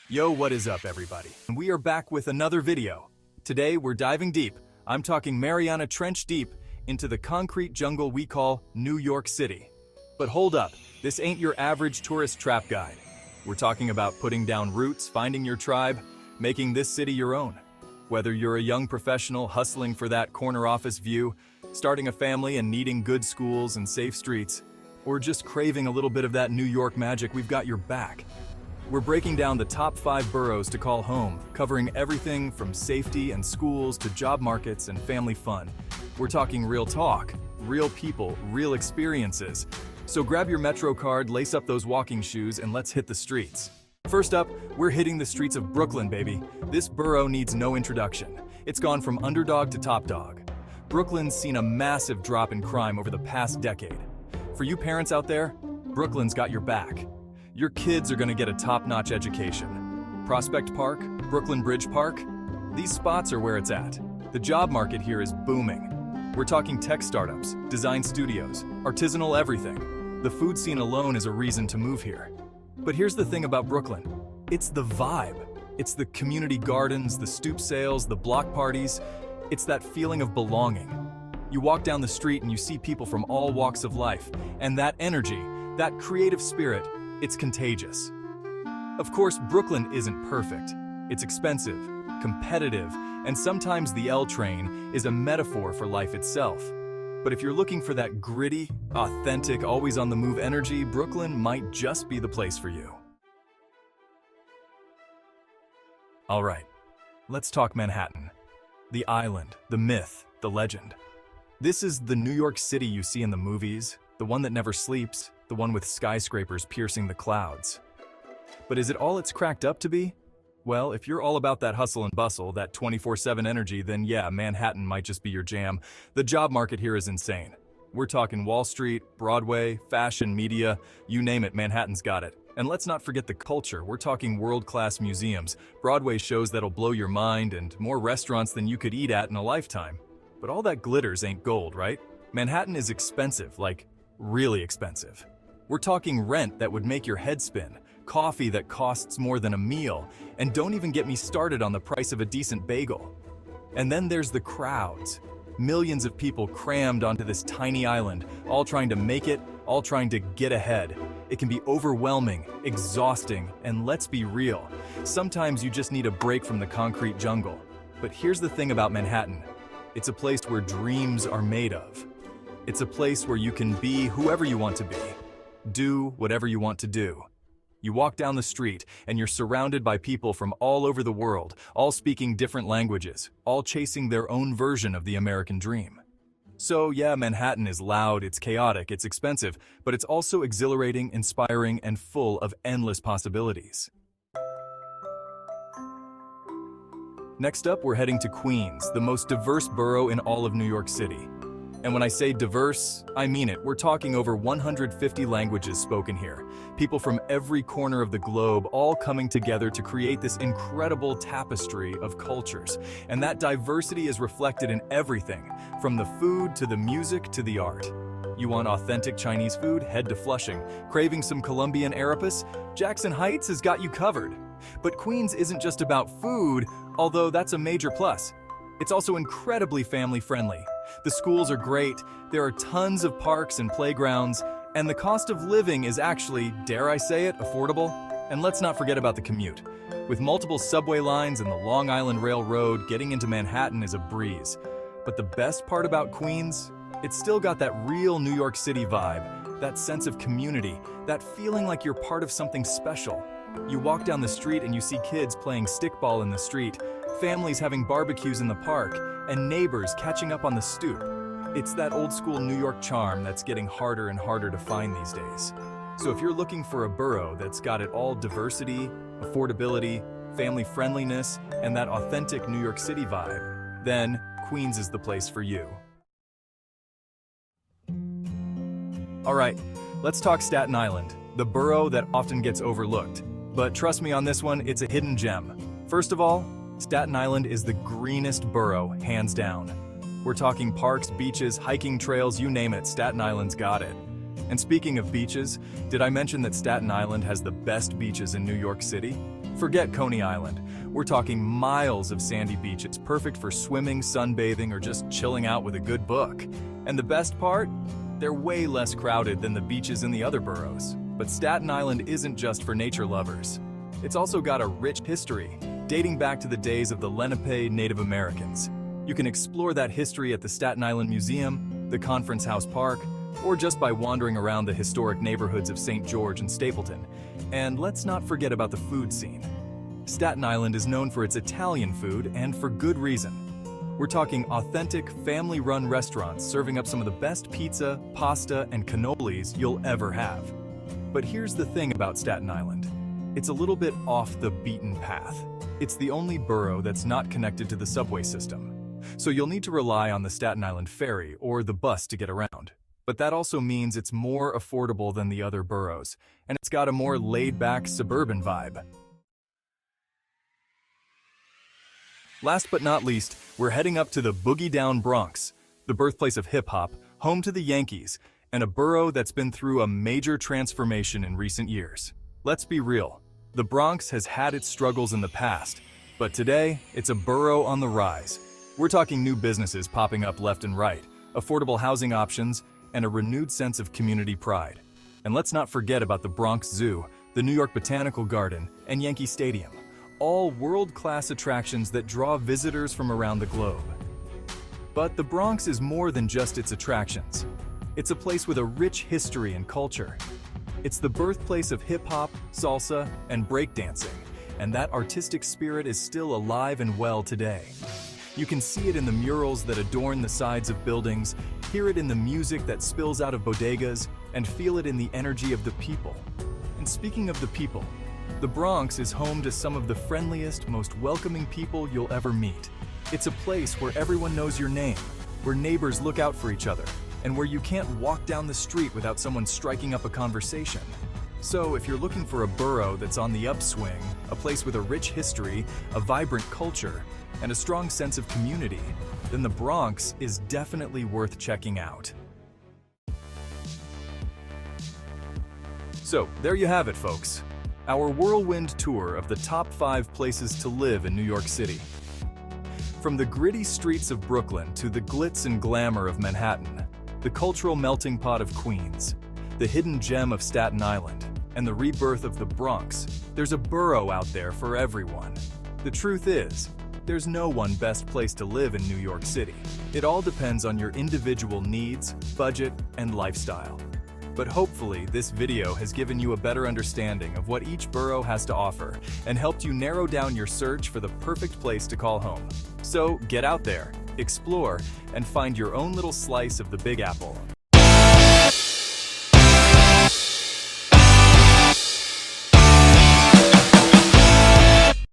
Yo, what is up, everybody? We are back with another video. Today, we're diving deep. I'm talking Mariana Trench deep into the concrete jungle we call New York City. But hold up, this ain't your average tourist trap guide. We're talking about putting down roots, finding your tribe, making this city your own. Whether you're a young professional hustling for that corner office view, starting a family and needing good schools and safe streets, or just craving a little bit of that New York magic, we've got your back. We're breaking down the top 5 boroughs to call home, covering everything from safety and schools to job markets and family fun. We're talking real talk, real people, real experiences. So grab your Metro card, lace up those walking shoes, and let's hit the streets. First up, we're hitting the streets of Brooklyn, baby. This borough needs no introduction. It's gone from underdog to top dog. Brooklyn's seen a massive drop in crime over the past decade. For you parents out there, Brooklyn's got your back. Your kids are going to get a top-notch education. Prospect Park, Brooklyn Bridge Park, these spots are where it's at. The job market here is booming. We're talking tech startups, design studios, artisanal everything. The food scene alone is a reason to move here. But here's the thing about Brooklyn. It's the vibe. It's the community gardens, the stoop sales, the block parties. It's that feeling of belonging. You walk down the street and you see people from all walks of life, and that energy, that creative spirit, it's contagious. Of course, Brooklyn isn't perfect. It's expensive, competitive, and sometimes the L train is a metaphor for life itself. But if you're looking for that gritty, authentic, always on the move energy, Brooklyn might just be the place for you. All right, let's talk Manhattan. The island, the myth, the legend. This is the New York City you see in the movies, the one that never sleeps, the one with skyscrapers piercing the clouds. But is it all it's cracked up to be? Well, if you're all about that hustle and bustle, that 24/7 energy, then yeah, Manhattan might just be your jam. The job market here is insane. We're talking Wall Street, Broadway, fashion, media, you name it, Manhattan's got it. And let's not forget the culture. We're talking world-class museums, Broadway shows that'll blow your mind, and more restaurants than you could eat at in a lifetime. But all that glitters ain't gold, right? Manhattan is expensive, like really expensive. We're talking rent that would make your head spin, coffee that costs more than a meal, and don't even get me started on the price of a decent bagel. And then there's the crowds. Millions of people crammed onto this tiny island, all trying to make it, all trying to get ahead. It can be overwhelming, exhausting, and let's be real, sometimes you just need a break from the concrete jungle. But here's the thing about Manhattan. It's a place where dreams are made of. It's a place where you can be whoever you want to be. Do whatever you want to do. You walk down the street and you're surrounded by people from all over the world, all speaking different languages, all chasing their own version of the American dream. So yeah, Manhattan is loud, it's chaotic, it's expensive, but it's also exhilarating, inspiring, and full of endless possibilities. Next up, we're heading to Queens, the most diverse borough in all of New York City. And when I say diverse, I mean it. We're talking over 150 languages spoken here. People from every corner of the globe all coming together to create this incredible tapestry of cultures. And that diversity is reflected in everything, from the food to the music to the art. You want authentic Chinese food? Head to Flushing. Craving some Colombian arepas? Jackson Heights has got you covered. But Queens isn't just about food, although that's a major plus. It's also incredibly family-friendly. The schools are great, there are tons of parks and playgrounds, and the cost of living is actually, dare I say it, affordable. And let's not forget about the commute. With multiple subway lines and the Long Island Railroad, getting into Manhattan is a breeze. But the best part about Queens? It's still got that real New York City vibe, that sense of community, that feeling like you're part of something special. You walk down the street and you see kids playing stickball in the street, families having barbecues in the park, and neighbors catching up on the stoop. It's that old school New York charm that's getting harder and harder to find these days. So if you're looking for a borough that's got it all: diversity, affordability, family friendliness, and that authentic New York City vibe, then Queens is the place for you. All right, let's talk Staten Island, the borough that often gets overlooked. But trust me on this one, it's a hidden gem. First of all, Staten Island is the greenest borough, hands down. We're talking parks, beaches, hiking trails, you name it, Staten Island's got it. And speaking of beaches, did I mention that Staten Island has the best beaches in New York City? Forget Coney Island. We're talking miles of sandy beaches, perfect for swimming, sunbathing, or just chilling out with a good book. And the best part? They're way less crowded than the beaches in the other boroughs. But Staten Island isn't just for nature lovers. It's also got a rich history, dating back to the days of the Lenape Native Americans. You can explore that history at the Staten Island Museum, the Conference House Park, or just by wandering around the historic neighborhoods of St. George and Stapleton. And let's not forget about the food scene. Staten Island is known for its Italian food, and for good reason. We're talking authentic, family-run restaurants serving up some of the best pizza, pasta, and cannolis you'll ever have. But here's the thing about Staten Island. It's a little bit off the beaten path. It's the only borough that's not connected to the subway system. So you'll need to rely on the Staten Island Ferry or the bus to get around. But that also means it's more affordable than the other boroughs, and it's got a more laid-back suburban vibe. Last but not least, we're heading up to the Boogie Down Bronx, the birthplace of hip-hop, home to the Yankees, and a borough that's been through a major transformation in recent years. Let's be real, the Bronx has had its struggles in the past, but today, it's a borough on the rise. We're talking new businesses popping up left and right, affordable housing options, and a renewed sense of community pride. And let's not forget about the Bronx Zoo, the New York Botanical Garden, and Yankee Stadium, all world-class attractions that draw visitors from around the globe. But the Bronx is more than just its attractions. It's a place with a rich history and culture. It's the birthplace of hip-hop, salsa, and breakdancing, and that artistic spirit is still alive and well today. You can see it in the murals that adorn the sides of buildings, hear it in the music that spills out of bodegas, and feel it in the energy of the people. And speaking of the people, the Bronx is home to some of the friendliest, most welcoming people you'll ever meet. It's a place where everyone knows your name, where neighbors look out for each other, and where you can't walk down the street without someone striking up a conversation. So if you're looking for a borough that's on the upswing, a place with a rich history, a vibrant culture, and a strong sense of community, then the Bronx is definitely worth checking out. So, there you have it, folks. Our whirlwind tour of the top 5 places to live in New York City. From the gritty streets of Brooklyn to the glitz and glamour of Manhattan, the cultural melting pot of Queens, the hidden gem of Staten Island, and the rebirth of the Bronx, there's a borough out there for everyone. The truth is, there's no one best place to live in New York City. It all depends on your individual needs, budget, and lifestyle. But hopefully, this video has given you a better understanding of what each borough has to offer and helped you narrow down your search for the perfect place to call home. So get out there, explore, and find your own little slice of the Big Apple.